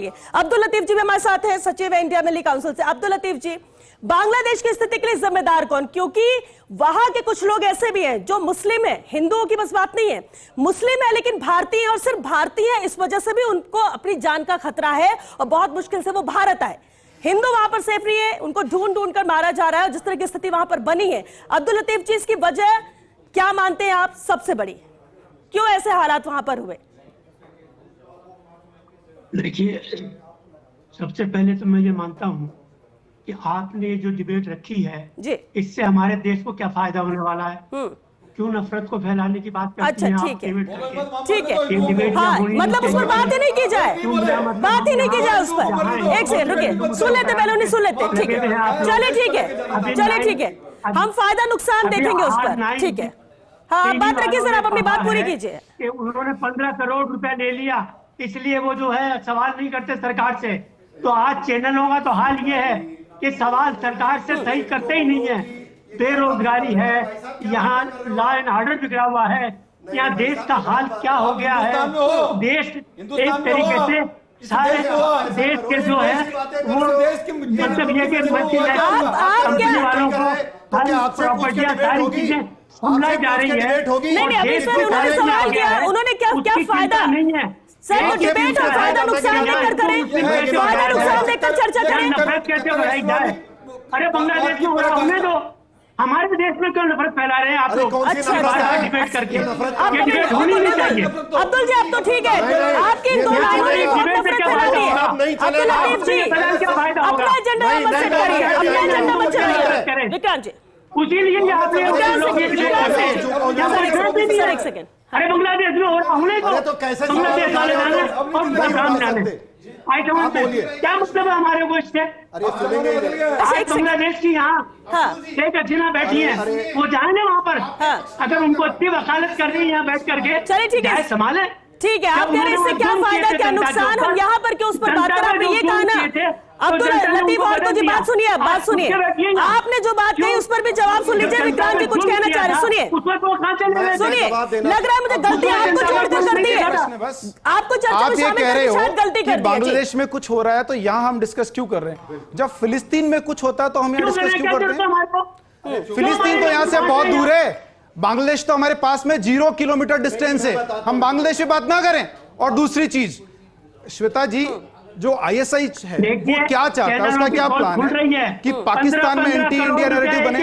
अब्दुल लतीफ जी भी हमारे साथ हैं, सचिव है इंडिया मिली काउंसिल से। अब्दुल लतीफ जी, बांग्लादेश की स्थिति के लिए जिम्मेदार कौन? क्योंकि वहां के कुछ लोग ऐसे भी हैं जो मुस्लिम हैं, हिंदुओं की बस बात नहीं है, मुस्लिम है लेकिन भारतीय है, और सिर्फ भारतीय है इस वजह से भी उनको अपनी जान का खतरा है और बहुत मुश्किल से वो भारत आए। हिंदू वहां पर सेफ नहीं है, उनको ढूंढ ढूंढ कर मारा जा रहा है, जिस तरह की स्थिति वहां पर बनी है। अब्दुल लतीफ जी, इसकी वजह क्या मानते हैं आप सबसे बड़ी? क्यों ऐसे हालात वहां पर हुए? देखिए, सबसे पहले तो मैं ये मानता हूं कि आपने जो डिबेट रखी है जी, इससे हमारे देश को क्या फायदा होने वाला है? क्यों नफरत को फैलाने की बात करते हैं? अच्छा, आप डिबेट रखिए। ठीक है, डिबेट हाँ, मतलब उस पर बात ही नहीं की जाए, बात ही नहीं की जाए उस पर। एक सेकंड रुकिए, सुन लेते, पहले नहीं सुन लेते, ठीक है, चले ठीक है, चले ठीक है, हम फायदा नुकसान देखेंगे उस पर, ठीक है। हाँ, बात रखिए सर, आप अपनी बात पूरी कीजिए। उन्होंने 15 करोड़ रुपया ले लिया, इसलिए वो जो है सवाल नहीं करते सरकार से। तो आज चैनलों का तो हाल ये है कि सवाल सरकार से सही करते ही नहीं है। बेरोजगारी है, यहाँ लॉ एंड ऑर्डर बिगड़ा हुआ है, यहाँ देश का हाल क्या हो गया है। देश एक तरीके से सारे देश के जो है वो मतलब ये कि कंपनी वालों को प्रॉपर्टियां सारी चीजें हमलाई जा रही है। नहीं, अभी सर उन्होंने सवाल किया, उन्होंने क्या फायदा नहीं है। सर, वो डिबेट और फायदा नुकसान लेकर करें, फायदा नुकसान लेकर चर्चा करें। नफरत कैसे बढ़ाई जाए? अरे बांग्लादेश में हो रहा होने दो, हमारे देश में क्यों नफरत फैला रहे हैं आप लोग? डिबेट करके डिबेट होनी नहीं चाहिए। अब्दुल जी, अब तो ठीक है, आपकी दो लाइनों ने बहुत नफरत फैलानी है। अब्दुल लतीफ जी, अपना एजेंडा मत सेट करिए, अपना एजेंडा मत चलाइए। विक्रांत जी, उसी लिए आपने सर एक सेकंड, अरे बांग्लादेश में हो रहा होने को तो कैसे बांग्लादेश वाले क्या मतलब है हमारे को इससे? आज बांग्लादेश की यहाँ शेख हसीना बैठी है, वो जाए ना वहाँ पर, अगर उनको अच्छी वकालत कर रही है यहाँ बैठ करके, चलिए ठीक है, संभाले। ठीक है, आप कह रहे हैं इससे क्या फायदा क्या नुकसान, हम यहाँ पर क्यों उस पर बात करें? आपने ये कहा ना अब्दुल लतीफ, और तो जी बात सुनिए, बात सुनिए, आपने जो बात कही उस पर भी जवाब सुन लीजिए। विक्रांत जी कुछ कहना चाह रहे, सुनिए सुनिए, लग रहा है मुझे गलती आपको छोड़कर करती है, आपको चर्चा में शामिल करके शायद गलती कर दी है। बांग्लादेश में कुछ हो रहा है तो यहाँ हम डिस्कस क्यों कर रहे हैं? जब फिलिस्तीन में कुछ होता है तो हम यहाँ डिस्कस क्यों करते हैं? फिलिस्तीन तो यहाँ से बहुत दूर है, बांग्लादेश तो हमारे पास में 0 किलोमीटर डिस्टेंस है, हम बांग्लादेश में बात ना करें। और दूसरी चीज, श्वेता जी, जो आईएसआई है वो क्या चाहता है, उसका क्या प्लान है कि पाकिस्तान में एंटी इंडिया नैरेटिव बने,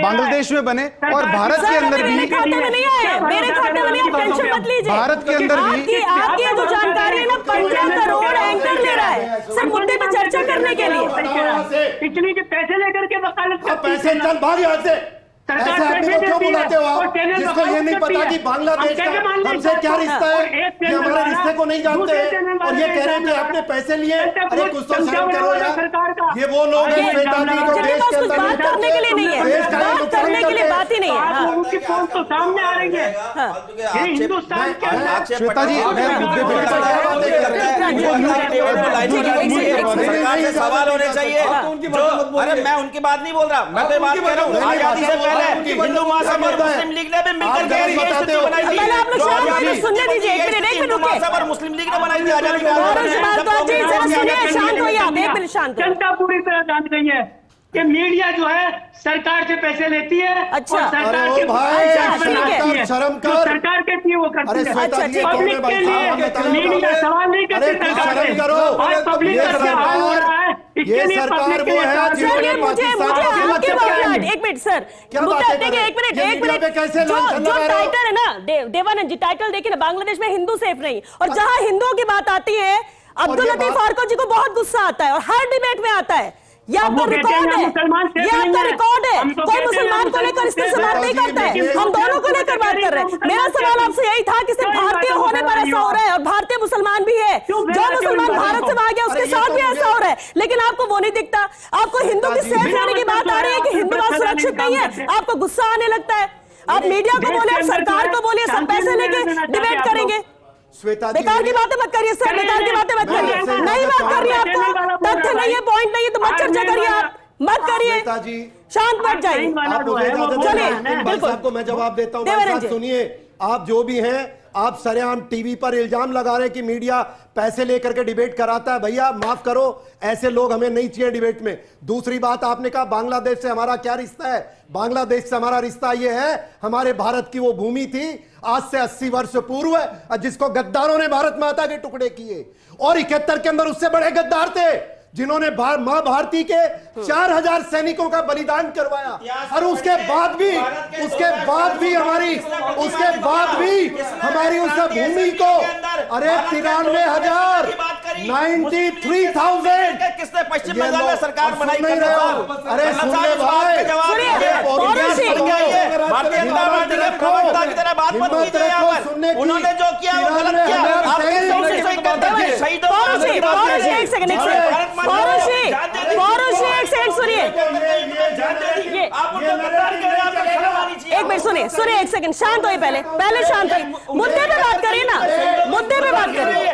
बांग्लादेश में बने, और भारत के अंदर भी, मेरे खाते में नहीं है, मेरे खाते में नहीं है, टेंशन मत लीजिए। भारत के अंदर भी आपकी जो जानकारी है ना, 15 करोड़ एंकर ले रहा है सर मुद्दे पे चर्चा करने के लिए, इतनी के पैसे लेकर के वकालत, पैसे चल भाग यहाँ से। ऐसे आदमी को क्यों बुलाते हो आप, जिसको ये नहीं पता कि बांग्लादेश का हमसे क्या रिश्ता है, ये हमारे रिश्ते को नहीं जानते हैं, और ये कह रहे हैं कि आपने पैसे लिए। अरे कुछ तो शर्म करो यार, ये वो लोग हैं श्वेता जी जो देश के अंदर बात करने के लिए नहीं है, बात करने के लिए बात ही नहीं है। उनकी फोन तो सामने आ रही है, हिंदुस्तान के अंदर। श्वेता जी, सवाल होने चाहिए। अरे मैं उनकी बात नहीं बोल रहा, मैं तो बात कर रहा हूँ आजादी से पहले हिंदू महासभा और मुस्लिम लीग ने भी मिलकर बनाई थी। सुनने दीजिए, एक मिनट हिंदू महासभा और मुस्लिम लीग ने बनाई थी आजादी के शांत होइए आप, एक मिनट शांत। जनता पूरी तरह जान गई है कि मीडिया जो है सरकार से पैसे लेती है, अच्छा, और सरकार के शर्म कर, सरकार के लिए वो करती है। अच्छा, पब्लिक के लिए मीडिया सवाल नहीं करती सरकार से, और पब्लिक का क्या हाल हो रहा है इसके लिए पब्लिक के लिए। मुझे आपके बात, एक मिनट सर, देखिए एक मिनट, जो टाइटल है ना देवानंद जी, टाइटल देखिए ना, बांग्लादेश में हिंदू सेफ नहीं, और जहां हिंदुओं की बात आती है अब्दुल लतीफ फारको जी को बहुत गुस्सा आता है, और हर डिबेट में आता है। ये आपका रिकॉर्ड है, ये आपका रिकॉर्ड है, कोई मुसलमान को लेकर इस तरह से बात नहीं करता है, हम दोनों को लेकर बात कर रहे हैं। मेरा सवाल आपसे यही था कि सिर्फ भारतीय होने पर ऐसा हो रहा है, और भारतीय मुसलमान भी है, जो मुसलमान भारत से भाग गया उसके साथ भी ऐसा हो रहा है, लेकिन आपको वो नहीं दिखता। आपको हिंदू की सेफ रहने की बात आ रही है कि हिंदू सुरक्षित नहीं है, आपको गुस्सा आने लगता है। आप मीडिया को बोले, आप सरकार को बोलिए, सब पैसे लेके डिबेट करेंगे। बेकार की बातें मत करिए सर, बेकार की बातें मत करिए, नहीं बात कर रही है, आपको तथ्य नहीं है, पॉइंट नहीं है तो मत चर्चा करिए, आप मत करिए, शांत बैठ जाइए। चलिए, बिल्कुल, मैं जवाब देता हूँ, सुनिए। आप जो भी हैं आप सरेआम टीवी पर इल्जाम लगा रहे हैं कि मीडिया पैसे लेकर के डिबेट कराता है। भैया माफ करो, ऐसे लोग हमें नहीं चाहिए डिबेट में। दूसरी बात, आपने कहा बांग्लादेश से हमारा क्या रिश्ता है। बांग्लादेश से हमारा रिश्ता यह है, हमारे भारत की वो भूमि थी आज से 80 वर्ष पूर्व, जिसको गद्दारों ने भारत माता के टुकड़े किए, और 71 के अंदर उससे बड़े गद्दार थे जिन्होंने मां भारती के 4000 सैनिकों का बलिदान करवाया। और उसके बाद भी हमारी उस भूमि को, अरे 93,000 93,000 किसने पश्चिम बंगाल में सरकार बनाई? अरे सुनिए भाई, भारतीय जनता पार्टी के प्रवक्ता की तरह बात मत कीजिए यहाँ पर। उन्होंने जो किया वो गलत किया। आप एक मिनट सुनिए एक सेकंड, शांत होइए, पहले शांत होइए, मुद्दे पे बात करिए ना, मुद्दे पे बात करिए।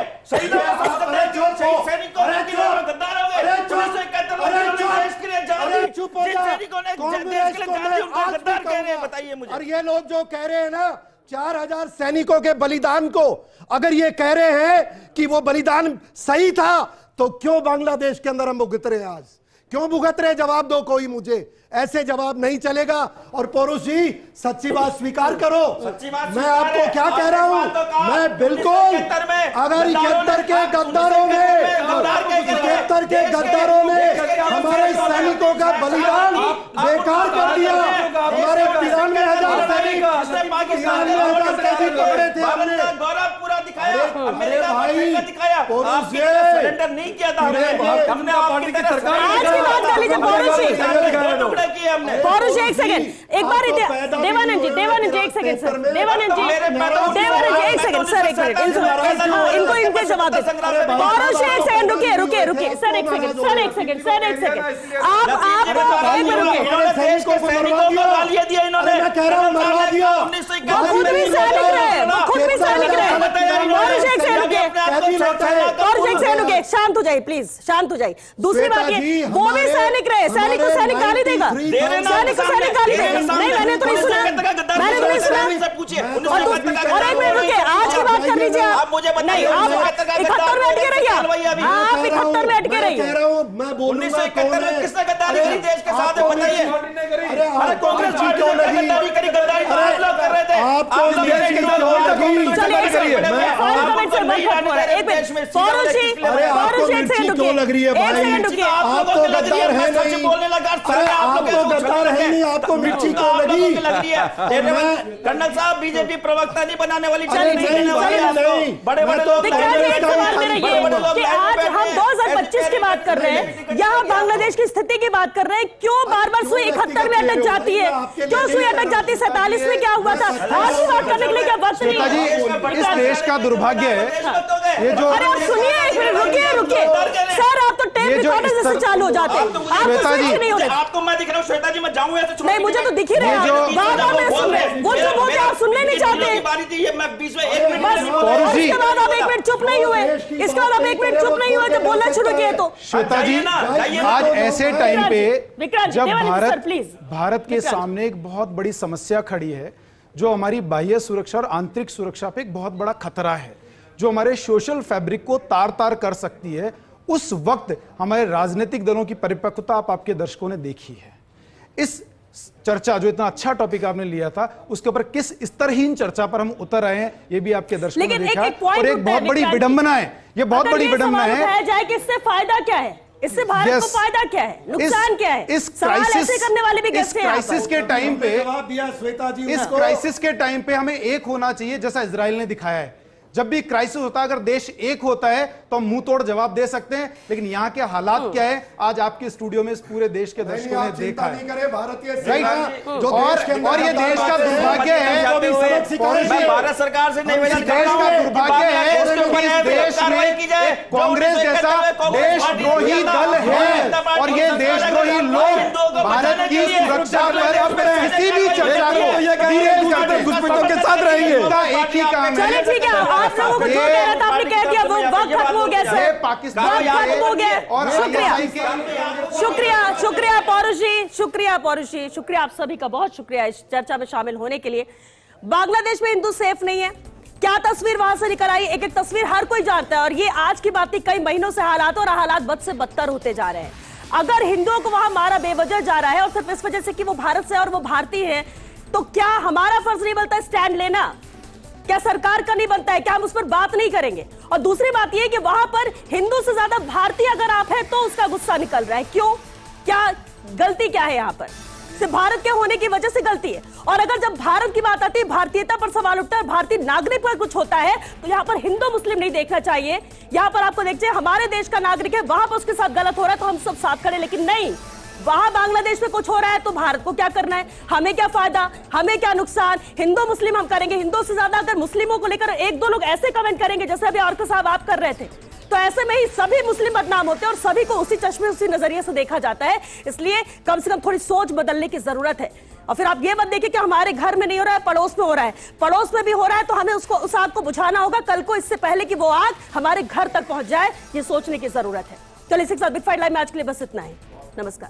बताइए मुझे। और ये लोग जो कह रहे हैं ना 4000 सैनिकों के बलिदान को, अगर ये कह रहे हैं कि वो बलिदान सही था, तो क्यों बांग्लादेश के अंदर हम भुगत रहे हैं? आज क्यों भुगत रहे? जवाब दो कोई मुझे, ऐसे जवाब नहीं चलेगा। और पौरुष जी, सच्ची बात स्वीकार करो। मैं आपको क्या कह रहा हूं, मैं बिल्कुल, अगर 71 के गद्दारों ने हमारे सैनिकों का बलिदान बेकार कर दिया, हमारे 93,000 सैनिक पकड़े थे हमने, गौरव पूरा दिखाया। अरे भाई पौरुष जी, सरेंडर नहीं किया था हमने आपकी सरकार। आज की बात कर लीजिए पौरुष जी, पौरुष एक सेकंड, एक बार देवानंद जी एक सेकंड सर, देवानंद जी एक सेकंड सर, एक मिनट इनको इनके जवाब दे। पौरुष एक सेकंड, रुकिए सर, एक सेकंड आप खुद भी सैनिक रहे, शांत हो जाइए प्लीज, शांत हो जाइए। दूसरी बात ये, वो भी सैनिक रहे, सैनिक को सैनिक गाली देगा, सैनिक को सैनिक गाली देगा। नहीं, मैंने तो नहीं सुना। और एक मिनट रुकिए, आज की बात कर लीजिए आप। नहीं, आप 71 में अटके रहिए, आप 71 में अटके रहिए। मैं बोलूंगा किसने गद्दारी करी देश के साथ, बताइए। अरे कांग्रेस जी क्यों लगी? आप लोग कर रहे थे। क्यों लग रही है भाई? आपको गद्दार है नहीं, आपको गद्दार है नहीं, आपको मिर्ची क्यों लगी? कर्नल साहब, बीजेपी प्रवक्ता नहीं बनाने वाली, बड़े आज हम 2025 की बात कर रहे हैं, यहाँ बांग्लादेश की स्थिति की बात कर रहे हैं। क्यों बार बार सुई 71 में अटक जाती है? क्यों सुई अटक जाती है? 47 में क्या हुआ था? आज की बात करने के लिए क्या वक्त नहीं? इस देश का दुर्भाग्य है ये जो, अरे आप सुनिए एक मिनट, रुकिए सर, आप तो टेप रिकॉर्डर जैसे चालू हो जाते हैं, श्वेता जी नहीं होते। आपको मैं दिख रहा हूँ श्वेता जी, मैं जाऊँ या तो नहीं, मुझे तो दिख ही रहे हैं, बार-बार सुन रहे हैं, वो जो बोलते आप सुनने नहीं चाहते। बस इसके बाद आप 1 मिनट चुप नहीं हुए, इसके बाद आप 1 मिनट चुप नहीं हुए, जब बोलना शुरू किया तो। श्वेता जी, आज ऐसे टाइम पे जब भारत के सामने एक बहुत बड़ी समस्या खड़ी है, जो हमारी बाह्य सुरक्षा और आंतरिक सुरक्षा पे एक बहुत बड़ा खतरा है, जो हमारे सोशल फैब्रिक को तार-तार कर सकती है, उस वक्त हमारे राजनीतिक दलों की परिपक्वता आपके दर्शकों ने देखी है। इस चर्चा, जो इतना अच्छा टॉपिक आपने लिया था, उसके ऊपर किस स्तरहीन चर्चा पर हम उतर आए हैं, ये भी आपके दर्शकों ने देखा। और एक बहुत बड़ी विडंबना है, ये बहुत बड़ी विडंबना है। इससे फायदा क्या है? इससे भारत को फायदा क्या है, नुकसान क्या है? इस क्राइसिस करने वाले भी इस क्राइसिस के टाइम पे, श्वेता जी, इस क्राइसिस के टाइम पे हमें एक होना चाहिए, जैसा इजराइल ने दिखाया है। जब भी क्राइसिस होता है, अगर देश एक होता है तो हम मुंह तोड़ जवाब दे सकते हैं, लेकिन यहाँ के हालात क्या है, आज आपके स्टूडियो में इस पूरे देश के दर्शकों ने देखा है। भारतीय राइट, और ये देश का दुर्भाग्य है, भारत सरकार से नहीं, देश का दुर्भाग्य है कि देश में कांग्रेस जैसा देशद्रोही दल है, और ये देशद्रोही लोग भारत की सुरक्षा पर किसी भी चर्चा को डीरेल करते घुसपैठियों के साथ रहेंगे। एक ही काम है, ठीक है, आप लोगों को जो कह रहा था आपने कह दिया, वो वक्त खत्म हो गया सर, पाकिस्तान खत्म हो गया। और शुक्रिया पौरुष जी, शुक्रिया आप सभी का, बहुत शुक्रिया इस चर्चा में शामिल होने के लिए। बांग्लादेश में हिंदू सेफ नहीं है, क्या तस्वीर वहां से निकल आई, एक एक तस्वीर हर कोई जानता है। और ये आज की बात नहीं, कई महीनों से हालात, और हालात बद से बदतर होते जा रहे हैं। अगर हिंदुओं को वहां मारा बेवजह जा रहा है और सिर्फ इस वजह से कि वो भारत से और वो भारतीय है, तो क्या हमारा फर्ज नहीं बनता स्टैंड लेना? क्या सरकार का नहीं बनता है? क्या हम उस पर बात नहीं करेंगे? और दूसरी बात यह कि वहां पर हिंदू से ज्यादा भारतीय अगर आप है तो उसका गुस्सा निकल रहा है। क्यों? क्या गलती क्या है? यहां पर सिर्फ भारत के होने की वजह से गलती है। और अगर जब भारत की बात आती है, भारतीयता पर सवाल उठता है, भारतीय नागरिक पर कुछ होता है, तो यहाँ पर हिंदू मुस्लिम नहीं देखना चाहिए। यहाँ पर आपको देखिए, हमारे देश का नागरिक है, वहां पर उसके साथ गलत हो रहा है तो हम सब साथ खड़े, लेकिन नहीं, वहां बांग्लादेश में कुछ हो रहा है तो भारत को क्या करना है? हमें क्या फायदा, हमें क्या नुकसान? हिंदू मुस्लिम हम करेंगे, हिंदू से ज्यादा अगर मुस्लिमों को लेकर एक दो लोग ऐसे कमेंट करेंगे जैसे अभी और साहब आप कर रहे थे, तो ऐसे में ही सभी मुस्लिम बदनाम होते हैं और सभी को उसी चश्मे उसी नजरिए से देखा जाता है। इसलिए कम से कम थोड़ी सोच बदलने की जरूरत है। और फिर आप ये मत देखिए कि हमारे घर में नहीं हो रहा है, पड़ोस में हो रहा है। पड़ोस में भी हो रहा है तो हमें उसको, उस आग को बुझाना होगा कल को, इससे पहले कि वो आग हमारे घर तक पहुंच जाए। ये सोचने की जरूरत है। चलिए इसी के साथ बिग फाइट लाइव में आज के लिए बस इतना ही। नमस्कार।